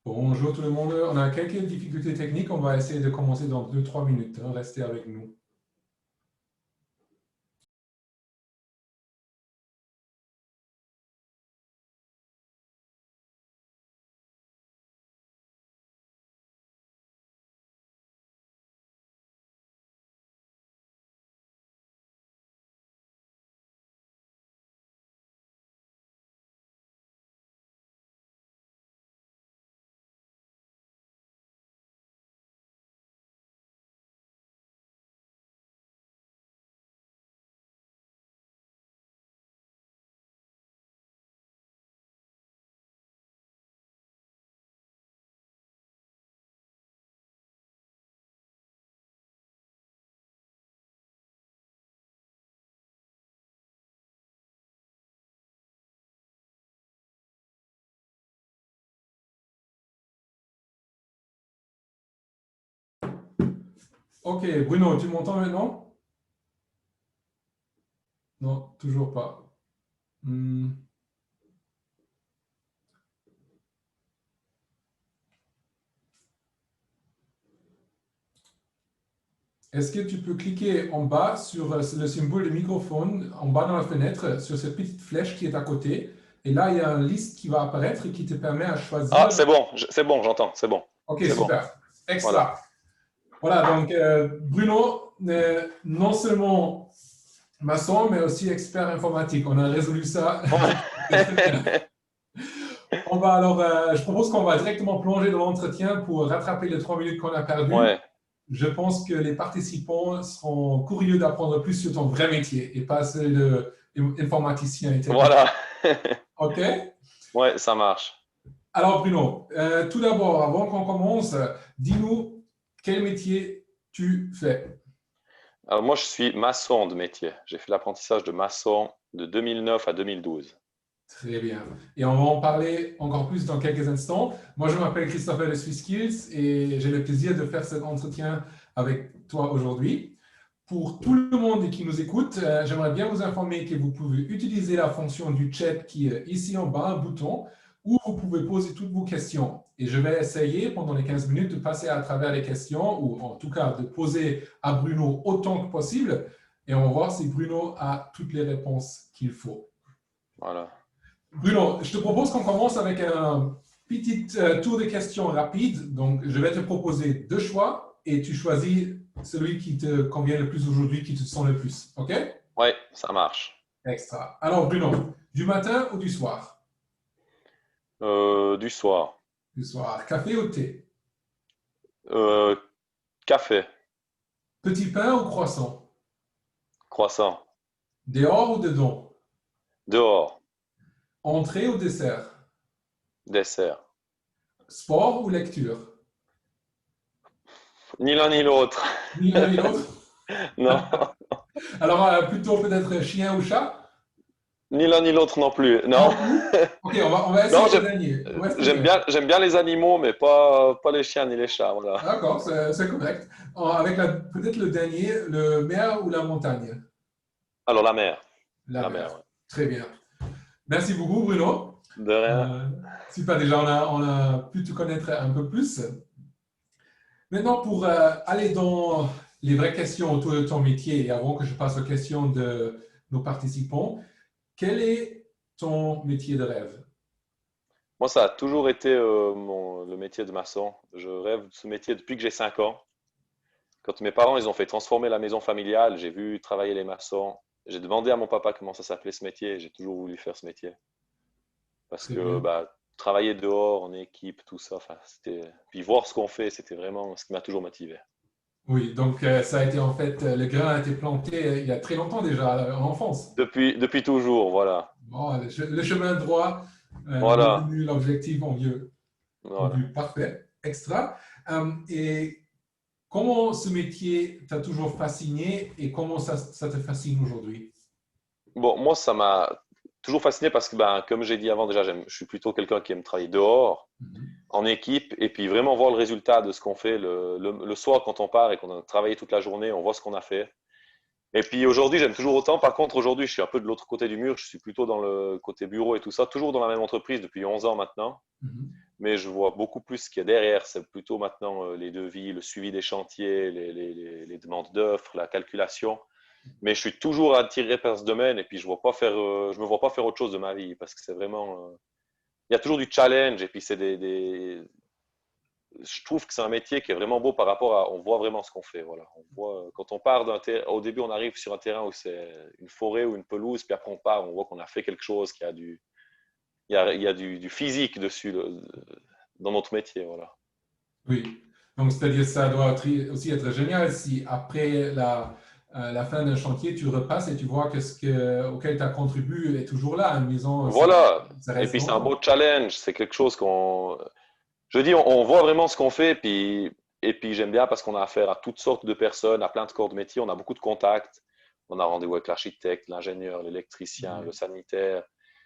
Bonjour tout le monde. On a quelques difficultés techniques. On va essayer de commencer dans 2-3 minutes, hein. Restez avec nous. Ok, Bruno, tu m'entends maintenant? Non, toujours pas. Hmm. Est-ce que tu peux cliquer en bas sur le symbole de microphone, en bas dans la fenêtre, sur cette petite flèche qui est à côté? Et là, il y a une liste qui va apparaître et qui te permet à Ah, choisir. c'est bon, j'entends, c'est bon. Ok, C'est bon. super. Voilà. Extra. Voilà, donc Bruno, non seulement maçon, mais aussi expert informatique. On a résolu ça. Très bien. On va alors, je propose qu'on va directement plonger dans l'entretien pour rattraper les 3 minutes qu'on a perdues. Ouais, Je pense que les participants seront curieux d'apprendre plus sur ton vrai métier et pas celui d'informaticien et technicien. voilà. OK? Ouais, ça marche. Alors Bruno, tout d'abord, avant qu'on commence, dis-nous quel métier tu fais. Alors moi, je suis maçon de métier. J'ai fait l'apprentissage de maçon de 2009 à 2012. Très bien. Et on va en parler encore plus dans quelques instants. Moi, je m'appelle Christopher de SwissSkills et j'ai le plaisir de faire cet entretien avec toi aujourd'hui. Pour tout le monde qui nous écoute, j'aimerais bien vous informer que vous pouvez utiliser la fonction du chat qui est ici en bas, un bouton, où vous pouvez poser toutes vos questions. Et je vais essayer pendant les 15 minutes de passer à travers les questions, ou en tout cas de poser à Bruno autant que possible. Et on va voir si Bruno a toutes les réponses qu'il faut. Voilà. Bruno, je te propose qu'on commence avec un petit tour de questions rapide. Donc, je vais te proposer deux choix et tu choisis celui qui te convient le plus aujourd'hui, qui te sent le plus. OK? Ouais, ça marche. Extra. Alors, Bruno, du matin ou du soir? Du soir. Du soir. Café ou thé? Euh, Café, Petit pain ou croissant? croissant, Dehors ou dedans? dehors, Entrée ou dessert? dessert. Sport ou lecture? Ni l'un ni l'autre. Ni l'un ni l'autre. Non, Alors, plutôt peut-être chien ou chat? ni l'un ni l'autre non plus. Non, Non plus? OK, on va non, essayer le dernier. On va essayer. j'aime bien les animaux, mais pas les chiens ni les chats. Voilà. D'accord, c'est correct. Avec peut-être le dernier, le mer ou la montagne? Alors la mer. La La mer, mer. ouais. Très bien. Merci beaucoup, Bruno. De rien. Euh, Super, déjà, on a pu te connaître un peu plus. Maintenant, pour aller dans les vraies questions autour de ton métier, et avant que je passe aux questions de nos participants, quel est ton métier de rêve? Moi, ça a toujours été le métier de maçon. Je rêve de ce métier depuis que j'ai 5 ans. Quand mes parents ils ont fait transformer la maison familiale, j'ai vu travailler les maçons. J'ai demandé à mon papa comment ça s'appelait ce métier et j'ai toujours voulu faire ce métier. Parce Très que bien. bah, travailler dehors, en équipe, tout ça, enfin, c'était... Puis voir ce qu'on fait, c'était vraiment ce qui m'a toujours motivé. Oui, donc ça a été en fait, le grain a été planté il y a très longtemps déjà, en enfance. Depuis toujours, voilà. Bon, le chemin droit Voilà. devenu l'objectif en vieux. En Voilà. vue. Parfait. Extra. Et comment ce métier t'a toujours fasciné et comment ça te fascine aujourd'hui? Bon, moi, ça m'a toujours fasciné parce que, ben, comme j'ai dit avant, déjà, je suis plutôt quelqu'un qui aime travailler dehors, Mhm. en équipe, et puis vraiment voir le résultat de ce qu'on fait le soir quand on part et qu'on a travaillé toute la journée, on voit ce qu'on a fait. Et puis aujourd'hui, j'aime toujours autant. Par contre, aujourd'hui, je suis un peu de l'autre côté du mur. Je suis plutôt dans le côté bureau et tout ça, toujours dans la même entreprise depuis 11 ans maintenant. Mhm. mais je vois beaucoup plus ce qu'il y a derrière. C'est plutôt maintenant les devis, le suivi des chantiers, les demandes d'offres, la calculation. Mais je suis toujours attiré par ce domaine et puis je me vois pas faire autre chose de ma vie parce que c'est vraiment, il y a toujours du challenge et puis c'est je trouve que c'est un métier qui est vraiment beau par rapport à, on voit vraiment ce qu'on fait. Voilà, on voit quand on part d'un terrain, au début on arrive sur un terrain où c'est une forêt ou une pelouse, puis après on part, on voit qu'on a fait quelque chose qui a il y a du physique dessus dans notre métier. Voilà. Oui. Donc, c'est-à-dire ça doit aussi être génial si après la fin d'un chantier, tu repasses et tu vois que auquel tu as contribué est toujours là, en disant Voilà. ça Et reste puis c'est un longtemps. beau challenge. C'est quelque chose je dis, on voit vraiment ce qu'on fait. Et puis j'aime bien parce qu'on a affaire à toutes sortes de personnes, à plein de corps de métier. On a beaucoup de contacts. On a rendez-vous avec l'architecte, l'ingénieur, l'électricien, le Oui. sanitaire.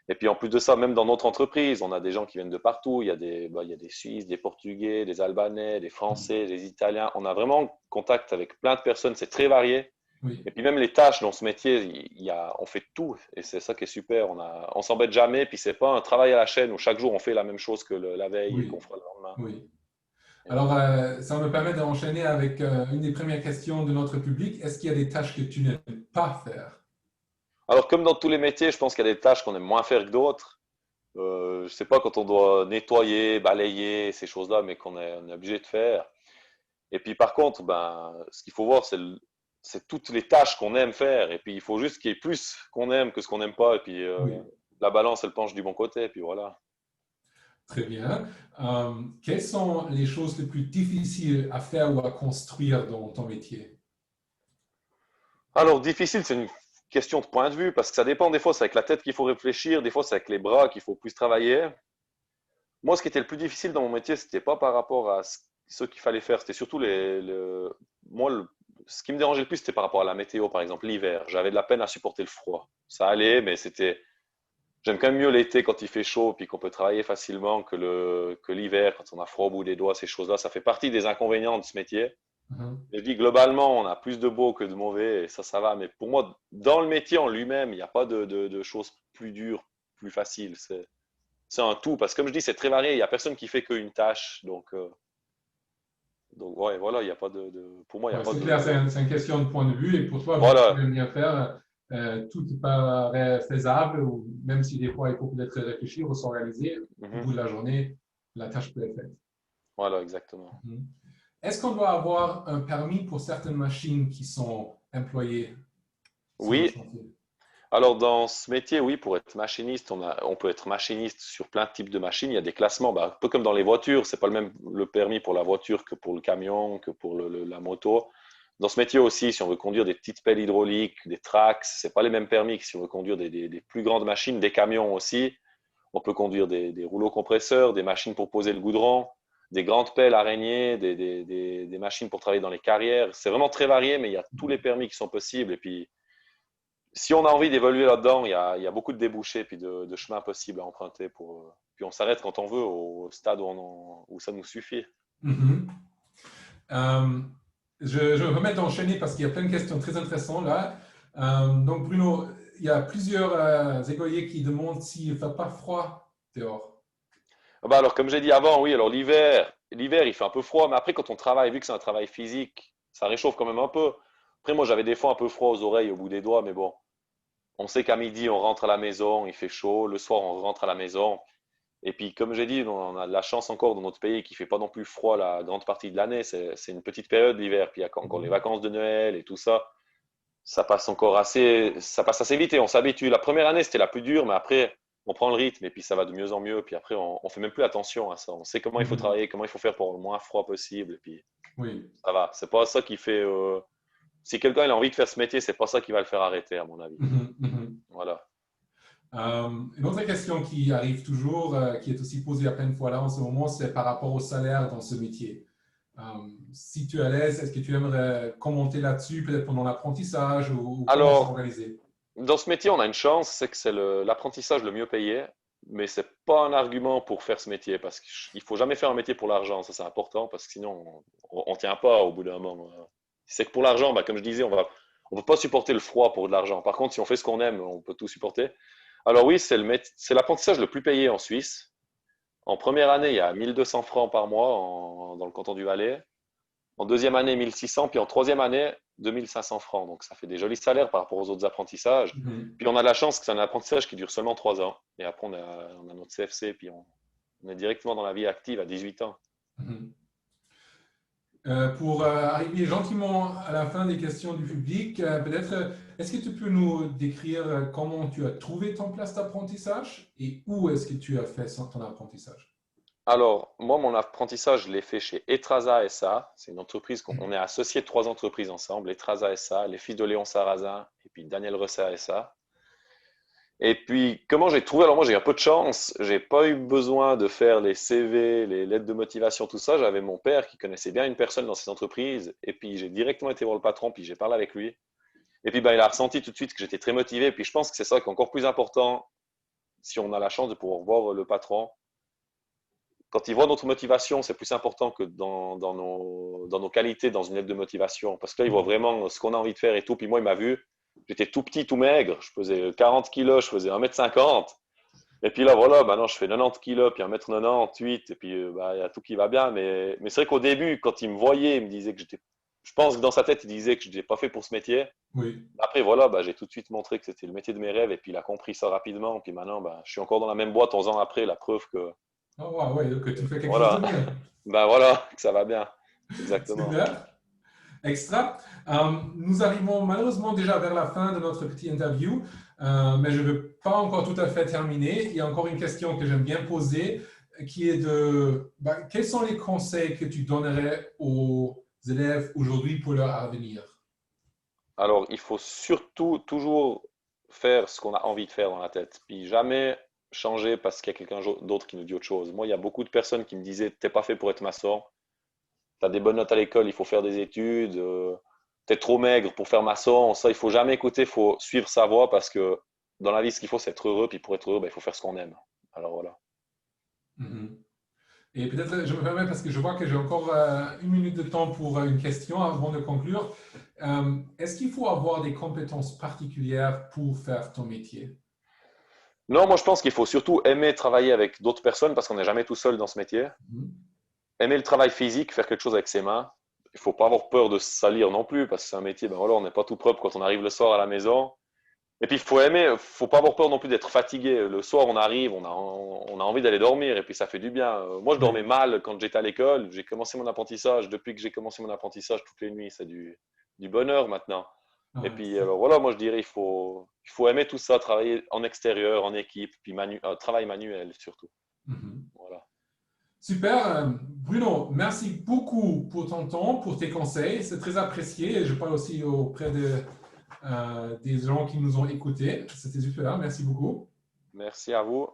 Et puis en plus de ça, même dans notre entreprise, on a des gens qui viennent de partout. Il y a des Suisses, des Portugais, des Albanais, des Français, des Italiens. On a vraiment contact avec plein de personnes. C'est très varié. Oui. Et puis même les tâches dans ce métier, on fait tout. Et c'est ça qui est super. On s'embête jamais. Puis c'est pas un travail à la chaîne où chaque jour on fait la même chose que la veille et qu'on Oui. fera le lendemain. Oui. Et Alors, voilà. ça me permet d'enchaîner avec une des premières questions de notre public. Est-ce qu'il y a des tâches que tu n'aimes pas faire? Alors comme dans tous les métiers, je pense qu'il y a des tâches qu'on aime moins faire que d'autres. Je sais pas quand on doit nettoyer, balayer, ces choses-là, mais on est obligé de faire. Et puis par contre, ben, ce qu'il faut voir, c'est toutes les tâches qu'on aime faire. Et puis il faut juste qu'il y ait plus qu'on aime que ce qu'on n'aime pas. Et puis Oui. la balance, elle penche du bon côté. Et puis voilà. Très bien. Quelles sont les choses les plus difficiles à faire ou à construire dans ton métier? Alors difficile, c'est une question de point de vue parce que ça dépend. Des fois, c'est avec la tête qu'il faut réfléchir. Des fois, c'est avec les bras qu'il faut plus travailler. Moi, ce qui était le plus difficile dans mon métier, c'était pas par rapport à ce qu'il fallait faire. C'était surtout moi, ce qui me dérangeait le plus, c'était par rapport à la météo, par exemple, l'hiver. J'avais de la peine à supporter le froid. Ça allait, mais j'aime quand même mieux l'été quand il fait chaud puis qu'on peut travailler facilement que l'hiver quand on a froid au bout des doigts, ces choses-là. Ça fait partie des inconvénients de ce métier. Mhm. Mais je dis globalement, on a plus de beaux que de mauvais et ça va. Mais pour moi, dans le métier en lui-même, il n'y a pas de choses plus dures, plus faciles. C'est un tout. Parce que comme je dis, c'est très varié. Il n'y a personne qui fait qu'une tâche. Donc ouais, voilà, il y a pas pour moi, il n'y a Ouais, pas c'est clair, c'est une question de point de vue. Et pour toi, vu que tu Voilà. aimes bien faire, tout te paraît faisable, ou même si des fois il faut peut-être réfléchir ou s'organiser, au Mhm. bout de la journée, la tâche peut être faite. Voilà, exactement. Mhm. Est-ce qu'on doit avoir un permis pour certaines machines qui sont employées sur le Oui. chantier? Alors, dans ce métier, oui, pour être machiniste, on peut être machiniste sur plein de types de machines. Il y a des classements, bah, un peu comme dans les voitures. C'est pas le même le permis pour la voiture que pour le camion, que pour la moto. Dans ce métier aussi, si on veut conduire des petites pelles hydrauliques, des tracks, c'est pas les mêmes permis que si on veut conduire des plus grandes machines, des camions aussi. On peut conduire des rouleaux compresseurs, des machines pour poser le goudron, des grandes pelles araignées, des machines pour travailler dans les carrières. C'est vraiment très varié, mais il y a tous les permis qui sont possibles. Et puis, si on a envie d'évoluer là-dedans, il y a beaucoup de débouchés puis de chemins possibles à emprunter puis on s'arrête quand on veut au stade où ça nous suffit. Mhm. Euh, je me permets d'enchaîner parce qu'il y a plein de questions très intéressantes là. Donc, Bruno, il y a plusieurs écoliers qui demandent s'il ne fait pas froid dehors. Ah bah alors, comme j'ai dit avant, oui, alors l'hiver, il fait un peu froid, mais après, quand on travaille, vu que c'est un travail physique, ça réchauffe quand même un peu. Après, moi, j'avais des fois un peu froid aux oreilles, au bout des doigts, mais bon, on sait qu'à midi, on rentre à la maison, il fait chaud. Le soir, on rentre à la maison. Et puis, comme j'ai dit, on a de la chance encore dans notre pays qui fait pas non plus froid la grande partie de l'année. C'est une petite période l'hiver. Puis il y a encore les Mhm. vacances de Noël et tout ça. Ça passe assez vite et on s'habitue. La première année, c'était la plus dure, mais après, on prend le rythme et puis ça va de mieux en mieux. Puis après, on fait même plus attention à ça. On sait comment il faut Mhm. travailler, comment il faut faire pour le moins froid possible. Et puis, Oui. ça va. C'est pas ça qui fait. Si quelqu'un il a envie de faire ce métier, c'est pas ça qui va le faire arrêter, à mon avis. Mhm. Mhm. Voilà. Une autre question qui arrive toujours, qui est aussi posée à plein de fois là en ce moment, c'est par rapport au salaire dans ce métier. Euh, si tu es à l'aise, est-ce que tu aimerais commenter là-dessus, peut-être pendant l'apprentissage ou comment c'est Alors, organisé? dans ce métier, on a une chance, c'est que c'est l'apprentissage le mieux payé, mais c'est pas un argument pour faire ce métier parce qu'il faut jamais faire un métier pour l'argent. Ça, c'est important parce que sinon, on tient pas au bout d'un moment. Si c'est que pour l'argent, bah, comme je disais, on peut pas supporter le froid pour de l'argent. Par contre, si on fait ce qu'on aime, on peut tout supporter. Alors oui, c'est l'apprentissage le plus payé en Suisse. En première année, il y a 1200 francs par mois dans le canton du Valais. En deuxième année, 1600. Puis en troisième année, 2500 francs. Donc ça fait des jolis salaires par rapport aux autres apprentissages. Mhm. Puis on a de la chance que c'est un apprentissage qui dure seulement 3 ans. Et après, on a notre CFC. Puis on est directement dans la vie active à 18 ans. Mhm. Pour arriver gentiment à la fin des questions du public, peut-être, est-ce que tu peux nous décrire comment tu as trouvé ton place d'apprentissage et où est-ce que tu as fait ton apprentissage? Alors, moi, mon apprentissage, je l'ai fait chez Etraza SA. C'est une entreprise on est associé de 3 entreprises ensemble. Etraza SA, les fils de Léon Sarrazin et puis Daniel Ressa SA. Et puis, comment j'ai trouvé? Alors moi, j'ai eu un peu de chance. J'ai pas eu besoin de faire les CV, les lettres de motivation, tout ça. J'avais mon père qui connaissait bien une personne dans cette entreprise. Et puis, j'ai directement été voir le patron, puis j'ai parlé avec lui. Et puis, ben, il a ressenti tout de suite que j'étais très motivé. Et puis, je pense que c'est ça qui est encore plus important si on a la chance de pouvoir voir le patron. Quand il voit notre motivation, c'est plus important que dans nos qualités, dans une lettre de motivation. Parce que là, il voit vraiment ce qu'on a envie de faire et tout. Puis moi, il m'a vu. J'étais tout petit, tout maigre. Je faisais 40 kilos, je faisais 1,50 m. Et puis là, voilà, maintenant je fais 90 kilos, puis 1,98 m. Et puis, bah, il y a tout qui va bien. Mais c'est vrai qu'au début, quand il me voyait, il me disait que j'étais. Je pense que dans sa tête, il disait que je n'étais pas fait pour ce métier. Oui. Après, voilà, bah, j'ai tout de suite montré que c'était le métier de mes rêves. Et puis, il a compris ça rapidement. Puis maintenant, bah, je suis encore dans la même boîte 11 ans après. La preuve que, Oh, wow, ouais, que tu fais quelque chose de voilà, bien. ben voilà, que ça va bien. Exactement. Super. Extra. Nous arrivons malheureusement déjà vers la fin de notre petite interview, mais je ne veux pas encore tout à fait terminer. Il y a encore une question que j'aime bien poser, qui est quels sont les conseils que tu donnerais aux élèves aujourd'hui pour leur avenir? Alors, il faut surtout toujours faire ce qu'on a envie de faire dans la tête. Puis jamais changer parce qu'il y a quelqu'un d'autre qui nous dit autre chose. Moi, il y a beaucoup de personnes qui me disaient, t'es pas fait pour être maçon. Tu as des bonnes notes à l'école, il faut faire des études. Tu es trop maigre pour faire maçon. Ça, il faut jamais écouter, il faut suivre sa voie parce que dans la vie, ce qu'il faut, c'est être heureux. Puis pour être heureux, ben, il faut faire ce qu'on aime. Alors voilà. Mhm. Et peut-être, je me permets parce que je vois que j'ai encore 1 minute de temps pour une question avant de conclure. Est-ce qu'il faut avoir des compétences particulières pour faire ton métier? Non, moi, je pense qu'il faut surtout aimer travailler avec d'autres personnes parce qu'on n'est jamais tout seul dans ce métier. Mhm. Aimer le travail physique, faire quelque chose avec ses mains. Il ne faut pas avoir peur de se salir non plus parce que c'est un métier, ben voilà, on n'est pas tout propre quand on arrive le soir à la maison. Et puis, il faut aimer, faut pas avoir peur non plus d'être fatigué. Le soir, on arrive, on a envie d'aller dormir et puis ça fait du bien. Moi, je dormais Oui. mal quand j'étais à l'école. J'ai commencé mon apprentissage. Depuis que j'ai commencé mon apprentissage, toutes les nuits, c'est du bonheur maintenant. Et Ah, puis, alors voilà, moi, je dirais, il faut aimer tout ça, travailler en extérieur, en équipe, puis travail manuel surtout. mhm. Voilà. Super. Bruno, merci beaucoup pour ton temps, pour tes conseils. C'est très apprécié et je parle aussi auprès des gens qui nous ont écoutés. C'était super. Merci beaucoup. Merci à vous.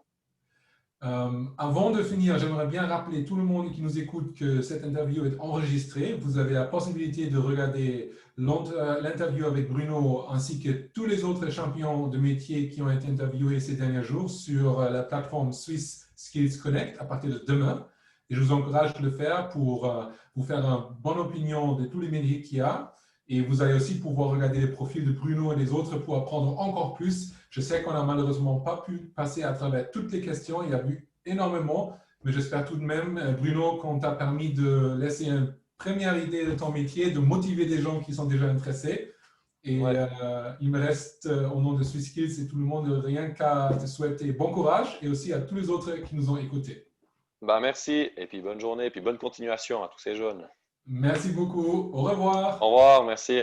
Avant de finir, j'aimerais bien rappeler tout le monde qui nous écoute que cette interview est enregistrée. Vous avez la possibilité de regarder l'interview avec Bruno ainsi que tous les autres champions de métier qui ont été interviewés ces derniers jours sur la plateforme Swiss Skills Connect à partir de demain. Et je vous encourage de le faire pour vous faire une bonne opinion de tous les métiers qu'il y a. Et vous allez aussi pouvoir regarder les profils de Bruno et des autres pour apprendre encore plus. Je sais qu'on n'a malheureusement pas pu passer à travers toutes les questions. Il y a eu énormément, mais j'espère tout de même, Bruno, qu'on t'a permis de laisser une première idée de ton métier, de motiver des gens qui sont déjà intéressés. Et Ouais. il me reste, au nom de SwissSkills et tout le monde, rien qu'à te souhaiter bon courage et aussi à tous les autres qui nous ont écoutés. Bah, merci, et puis bonne journée, et puis bonne continuation à tous ces jeunes. Merci beaucoup. Au revoir. Au revoir, merci.